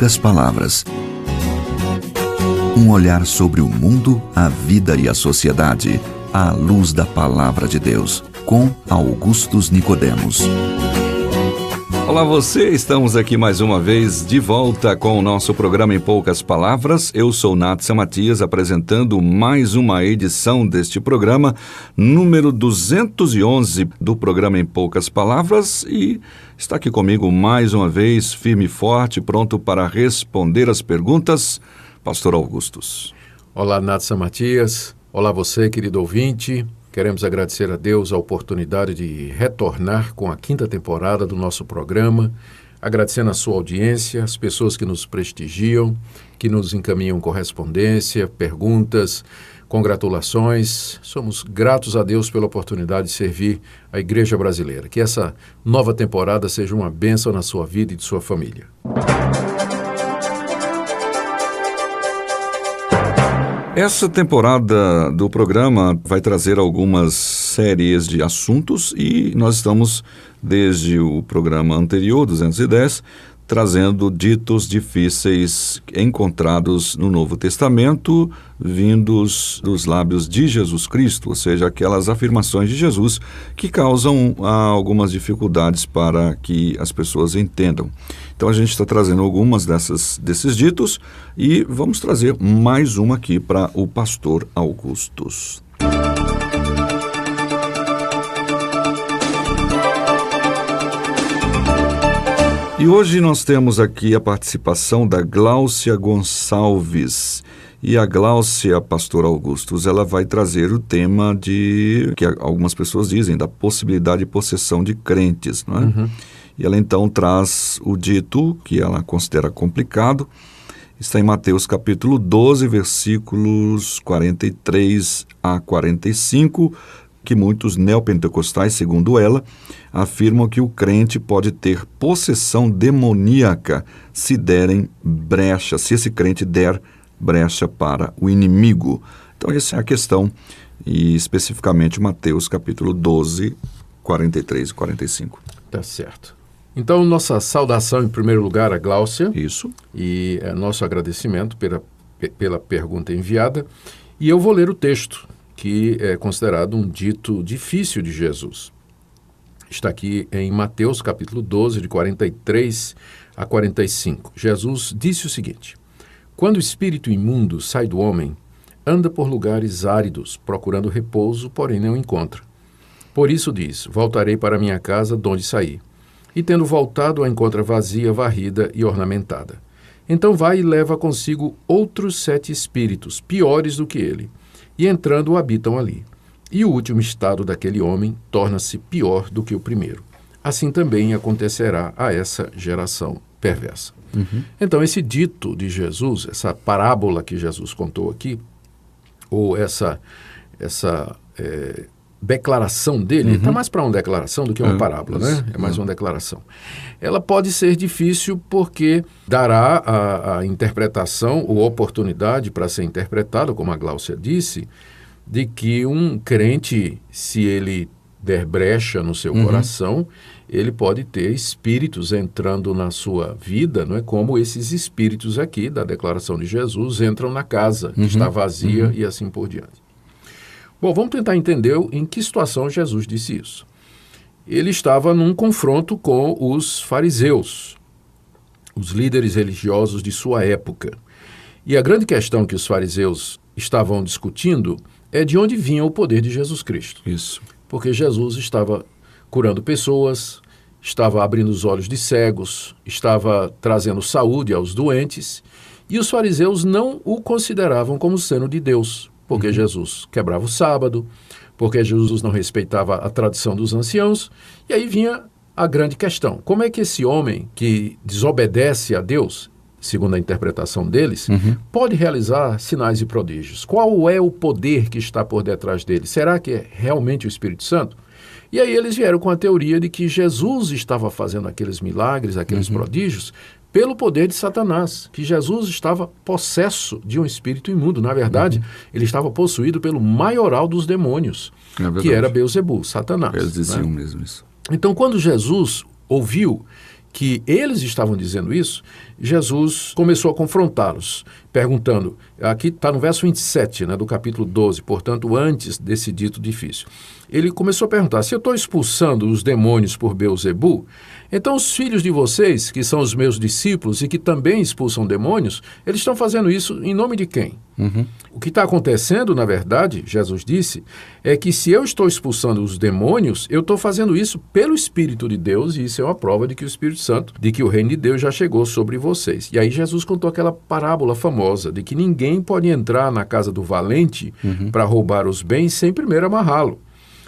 poucas palavras. Um olhar sobre o mundo, a vida e a sociedade, à luz da Palavra de Deus, com Augustus Nicodemos. Olá você, estamos aqui mais uma vez de volta com o nosso programa Em Poucas Palavras. Eu sou Natsa Matias, apresentando mais uma edição deste programa, número 211 do programa Em Poucas Palavras, e está aqui comigo mais uma vez, firme e forte, pronto para responder as perguntas, Pastor Augustus. Olá, Natsa Matias. Olá você, querido ouvinte. Queremos agradecer a Deus a oportunidade de retornar com a 5ª temporada do nosso programa, agradecendo a sua audiência, as pessoas que nos prestigiam, que nos encaminham correspondência, perguntas, congratulações. Somos gratos a Deus pela oportunidade de servir a Igreja Brasileira. Que essa nova temporada seja uma bênção na sua vida e de sua família. Essa temporada do programa vai trazer algumas séries de assuntos e nós estamos, desde o programa anterior, 210, trazendo ditos difíceis encontrados no Novo Testamento, vindos dos lábios de Jesus Cristo, ou seja, aquelas afirmações de Jesus que causam algumas dificuldades para que as pessoas entendam. Então a gente está trazendo algumas desses ditos e vamos trazer mais uma aqui para o pastor Augustus. E hoje nós temos aqui a participação da Gláucia Gonçalves. E a Gláucia, pastor Augustus, ela vai trazer o tema de, que algumas pessoas dizem, da possibilidade de possessão de crentes, não é? Uhum. E ela então traz o dito, que ela considera complicado, está em Mateus capítulo 12, versículos 43 a 45, que muitos neopentecostais, segundo ela, afirmam que o crente pode ter possessão demoníaca se derem brecha, se esse crente der brecha para o inimigo. Então essa é a questão, e especificamente Mateus capítulo 12, 43 e 45. Tá certo. Então, nossa saudação em primeiro lugar a Gláucia. Isso. E nosso agradecimento pela pergunta enviada. E eu vou ler o texto, que é considerado um dito difícil de Jesus. Está aqui em Mateus capítulo 12, de 43 a 45. Jesus disse o seguinte: quando o espírito imundo sai do homem, anda por lugares áridos, procurando repouso, porém não encontra. Por isso diz: voltarei para minha casa de onde saí. E tendo voltado, a encontra vazia, varrida e ornamentada. Então vai e leva consigo outros 7 espíritos, piores do que ele, e entrando habitam ali. E o último estado daquele homem torna-se pior do que o primeiro. Assim também acontecerá a essa geração perversa. Uhum. Então, esse dito de Jesus, essa parábola que Jesus contou aqui, ou essa declaração dele, está mais para uma declaração do que uma parábola, né? É mais uma declaração. Ela pode ser difícil porque dará a interpretação ou oportunidade para ser interpretada, como a Gláucia disse, de que um crente, se ele der brecha no seu coração, ele pode ter espíritos entrando na sua vida, não é? Como esses espíritos aqui da declaração de Jesus entram na casa, que está vazia e assim por diante. Bom, vamos tentar entender em que situação Jesus disse isso. Ele estava num confronto com os fariseus, os líderes religiosos de sua época. E a grande questão que os fariseus estavam discutindo é de onde vinha o poder de Jesus Cristo. Isso. Porque Jesus estava curando pessoas, estava abrindo os olhos de cegos, estava trazendo saúde aos doentes, e os fariseus não o consideravam como sendo de Deus, porque Jesus quebrava o sábado, porque Jesus não respeitava a tradição dos anciãos, e aí vinha a grande questão: como é que esse homem que desobedece a Deus, segundo a interpretação deles, pode realizar sinais e prodígios? Qual é o poder que está por detrás dele? Será que é realmente o Espírito Santo? E aí eles vieram com a teoria de que Jesus estava fazendo aqueles milagres, aqueles prodígios, pelo poder de Satanás, que Jesus estava possesso de um espírito imundo. Na verdade, ele estava possuído pelo maioral dos demônios, que era Beelzebul, Satanás. Eles diziam mesmo isso. Então, quando Jesus ouviu que eles estavam dizendo isso, Jesus começou a confrontá-los, perguntando, aqui está no verso 27, do capítulo 12, portanto, antes desse dito difícil. Ele começou a perguntar, se eu estou expulsando os demônios por Beelzebu, então os filhos de vocês, que são os meus discípulos e que também expulsam demônios, eles estão fazendo isso em nome de quem? O que está acontecendo, na verdade, Jesus disse, é que se eu estou expulsando os demônios, eu estou fazendo isso pelo Espírito de Deus, e isso é uma prova de que o Espírito Santo, de que o reino de Deus já chegou sobre vocês. E aí Jesus contou aquela parábola famosa de que ninguém pode entrar na casa do valente para roubar os bens sem primeiro amarrá-lo.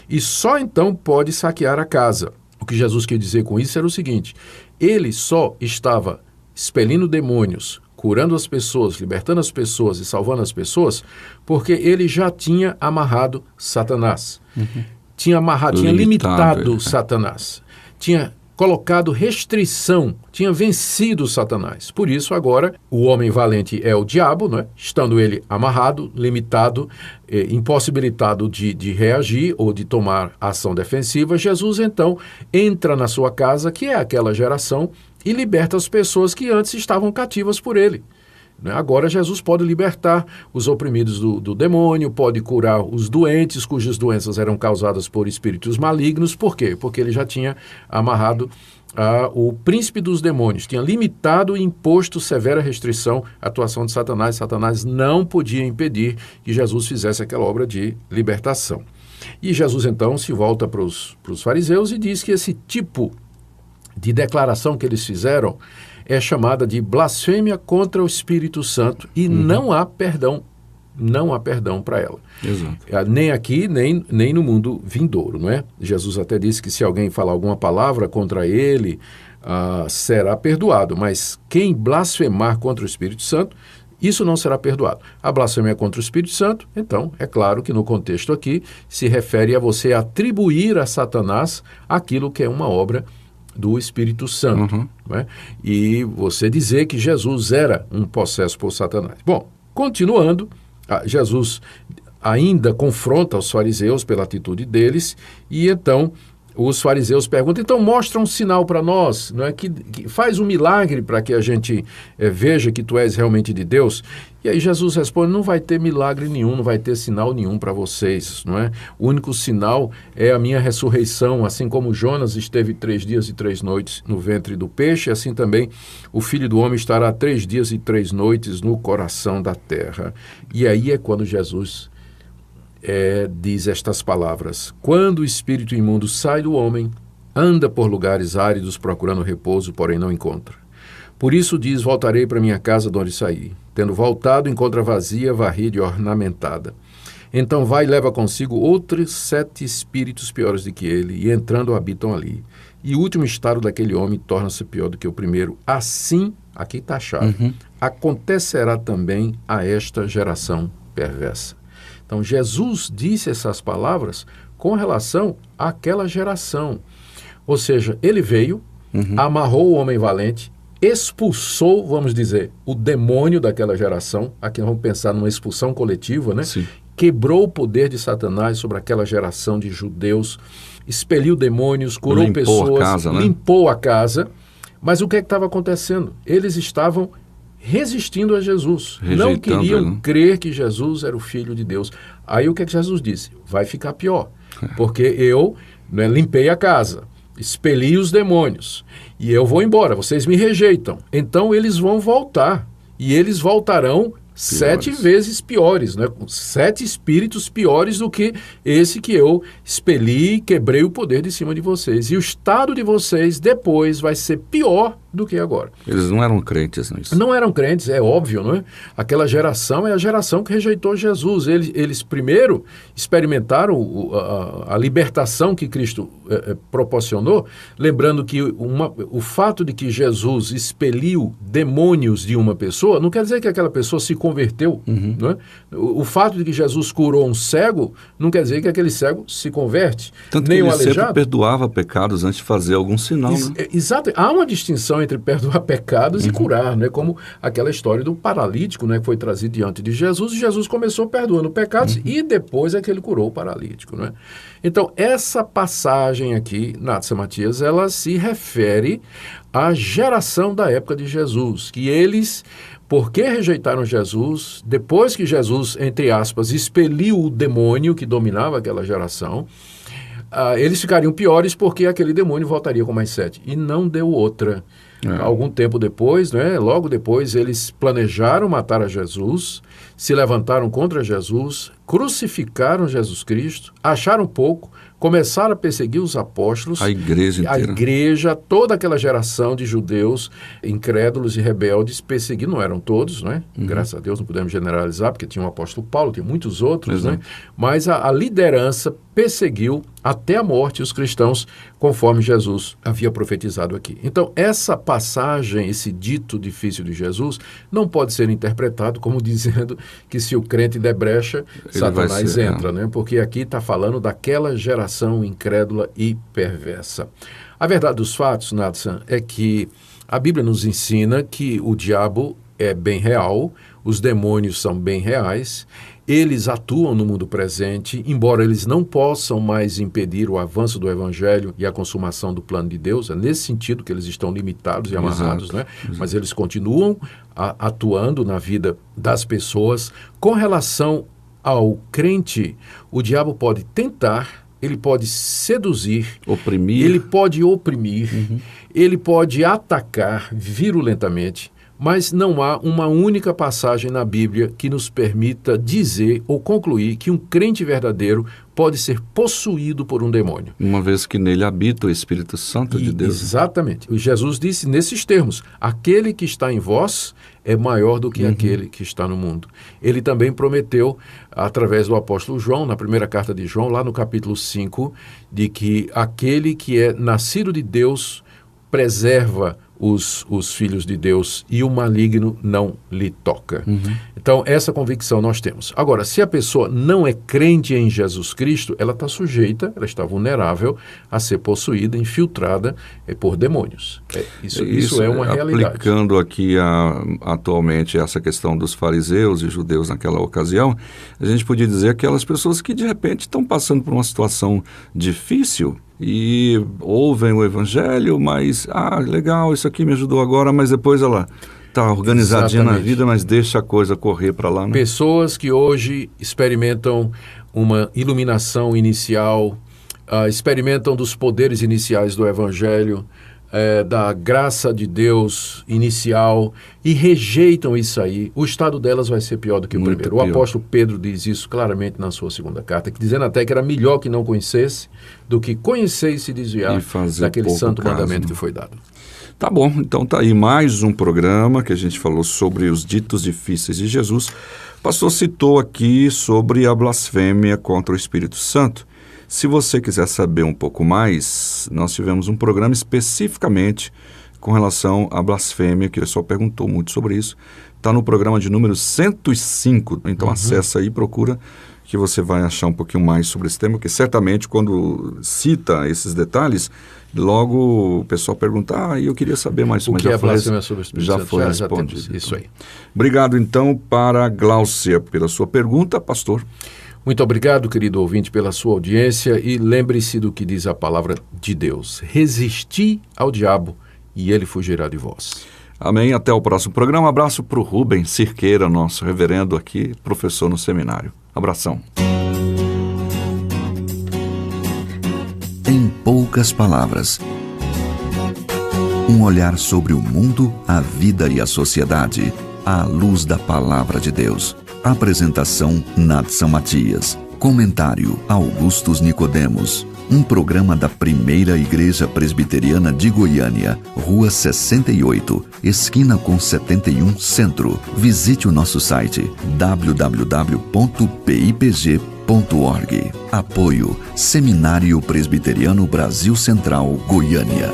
E só então pode saquear a casa. O que Jesus quis dizer com isso era o seguinte, ele só estava expelindo demônios, curando as pessoas, libertando as pessoas e salvando as pessoas, porque ele já tinha amarrado Satanás. Tinha limitado Satanás. Tinha colocado restrição, tinha vencido Satanás. Por isso, agora, o homem valente é o diabo, estando ele amarrado, limitado, impossibilitado de reagir ou de tomar ação defensiva. Jesus, então, entra na sua casa, que é aquela geração, e liberta as pessoas que antes estavam cativas por ele. Agora Jesus pode libertar os oprimidos do demônio, pode curar os doentes, cujas doenças eram causadas por espíritos malignos. Por quê? Porque ele já tinha amarrado o príncipe dos demônios, tinha limitado e imposto severa restrição à atuação de Satanás. Satanás não podia impedir que Jesus fizesse aquela obra de libertação. E Jesus então se volta para os fariseus e diz que esse tipo de declaração que eles fizeram é chamada de blasfêmia contra o Espírito Santo e não há perdão para ela. Exato. Nem aqui, nem no mundo vindouro, não é? Jesus até disse que se alguém falar alguma palavra contra ele, será perdoado, mas quem blasfemar contra o Espírito Santo, isso não será perdoado. A blasfêmia contra o Espírito Santo, então, é claro que no contexto aqui se refere a você atribuir a Satanás aquilo que é uma obra do Espírito Santo. E você dizer que Jesus era um possesso por Satanás. Bom, continuando, Jesus ainda confronta os fariseus pela atitude deles, e então os fariseus perguntam, então mostra um sinal para nós, que faz um milagre para que a gente veja que tu és realmente de Deus. E aí Jesus responde, não vai ter milagre nenhum, não vai ter sinal nenhum para vocês, O único sinal é a minha ressurreição, assim como Jonas esteve 3 dias e 3 noites no ventre do peixe, assim também o Filho do Homem estará 3 dias e 3 noites no coração da terra. E aí é quando Jesus diz estas palavras, quando o espírito imundo sai do homem, anda por lugares áridos procurando repouso, porém não encontra. Por isso diz, voltarei para minha casa de onde saí. Tendo voltado, encontra vazia, varrida e ornamentada. Então vai e leva consigo outros 7 espíritos piores do que ele, e entrando habitam ali. E o último estado daquele homem torna-se pior do que o primeiro. Assim, aqui está a chave, acontecerá também a esta geração perversa. Então, Jesus disse essas palavras com relação àquela geração. Ou seja, ele veio, amarrou o homem valente, expulsou, vamos dizer, o demônio daquela geração. Aqui nós vamos pensar numa expulsão coletiva, Sim. Quebrou o poder de Satanás sobre aquela geração de judeus, expeliu demônios, curou pessoas, limpou a casa. Mas o que estava acontecendo? Eles estavam resistindo a Jesus, não queriam crer que Jesus era o Filho de Deus. Aí o que Jesus disse? Vai ficar pior, porque eu limpei a casa, expeli os demônios, e eu vou embora, vocês me rejeitam. Então eles vão voltar, e eles voltarão 7 vezes piores, 7 espíritos piores do que esse que eu expeli e quebrei o poder de cima de vocês. E o estado de vocês depois vai ser pior do que agora. Eles não eram crentes nisso. Não eram crentes, é óbvio, não é? Aquela geração é a geração que rejeitou Jesus. Eles primeiro experimentaram a libertação que Cristo proporcionou, lembrando que o fato de que Jesus expeliu demônios de uma pessoa, não quer dizer que aquela pessoa se converteu. Não é? O fato de que Jesus curou um cego, não quer dizer que aquele cego se converte. Tanto nem que ele sempre perdoava pecados antes de fazer algum sinal. Exato. Há uma distinção entre perdoar pecados e curar, né? Como aquela história do paralítico, né? Que foi trazido diante de Jesus, e Jesus começou perdoando pecados e depois é que ele curou o paralítico, né? Então, essa passagem aqui, Natsa Matias, ela se refere à geração da época de Jesus, que eles, porque rejeitaram Jesus, depois que Jesus, entre aspas, expeliu o demônio que dominava aquela geração, eles ficariam piores porque aquele demônio voltaria com mais 7. E não deu outra. Algum tempo depois, né, logo depois, eles planejaram matar a Jesus, se levantaram contra Jesus, crucificaram Jesus Cristo, acharam pouco, começaram a perseguir os apóstolos. A igreja inteira. A igreja, toda aquela geração de judeus incrédulos e rebeldes perseguindo, não eram todos, né? Graças a Deus não podemos generalizar, porque tinha o apóstolo Paulo, tem muitos outros, né? Mas a liderança perseguiu até a morte os cristãos, conforme Jesus havia profetizado aqui. Então, essa passagem, esse dito difícil de Jesus, não pode ser interpretado como dizendo que se o crente der brecha, Satanás entra, né? Porque aqui está falando daquela geração incrédula e perversa. A verdade dos fatos, Nathan, é que a Bíblia nos ensina que o diabo é bem real, os demônios são bem reais, eles atuam no mundo presente, embora eles não possam mais impedir o avanço do Evangelho e a consumação do plano de Deus, é nesse sentido que eles estão limitados e amarrados, né? Mas eles continuam atuando na vida das pessoas. Com relação ao crente, o diabo pode tentar, ele pode seduzir, oprimir, ele pode oprimir, ele pode atacar virulentamente, mas não há uma única passagem na Bíblia que nos permita dizer ou concluir que um crente verdadeiro pode ser possuído por um demônio. Uma vez que nele habita o Espírito Santo de Deus. Exatamente. Jesus disse nesses termos, aquele que está em vós é maior do que aquele que está no mundo. Ele também prometeu, através do apóstolo João, na primeira carta de João, lá no capítulo 5, de que aquele que é nascido de Deus preserva os filhos de Deus e o maligno não lhe toca. Então, essa convicção nós temos. Agora, se a pessoa não é crente em Jesus Cristo, ela está sujeita, ela está vulnerável a ser possuída, infiltrada por demônios. Isso é uma realidade. Aplicando aqui atualmente essa questão dos fariseus e judeus naquela ocasião, a gente podia dizer aquelas pessoas que de repente estão passando por uma situação difícil e ouvem o Evangelho, mas, legal, isso aqui me ajudou agora, mas depois ela está organizadinha na vida, mas deixa a coisa correr para lá, né? Pessoas que hoje experimentam uma iluminação inicial, experimentam dos poderes iniciais do Evangelho, da graça de Deus inicial e rejeitam isso aí, o estado delas vai ser pior do que o primeiro. Pior. O apóstolo Pedro diz isso claramente na sua segunda carta, dizendo até que era melhor que não conhecesse do que conhecer e se desviar daquele santo mandamento que foi dado. Tá bom, então tá aí mais um programa que a gente falou sobre os ditos difíceis de Jesus. O pastor citou aqui sobre a blasfêmia contra o Espírito Santo. Se você quiser saber um pouco mais, nós tivemos um programa especificamente com relação à blasfêmia, que o pessoal perguntou muito sobre isso. Está no programa de número 105, então acessa aí e procura que você vai achar um pouquinho mais sobre esse tema, porque certamente quando cita esses detalhes, logo o pessoal pergunta, eu queria saber mais sobre o que é blasfêmia sobre o Espírito Santo. Já foi respondido. Isso aí. Obrigado então para a Gláucia pela sua pergunta, pastor. Muito obrigado, querido ouvinte, pela sua audiência e lembre-se do que diz a palavra de Deus. Resisti ao diabo e ele fugirá de vós. Amém. Até o próximo programa. Abraço para o Rubem Cirqueira, nosso reverendo aqui, professor no seminário. Abração. Em poucas palavras, um olhar sobre o mundo, a vida e a sociedade, à luz da palavra de Deus. Apresentação Nathan Matias. Comentário Augustus Nicodemos. Um programa da Primeira Igreja Presbiteriana de Goiânia, Rua 68, esquina com 71 Centro. Visite o nosso site www.pipg.org. Apoio Seminário Presbiteriano Brasil Central, Goiânia.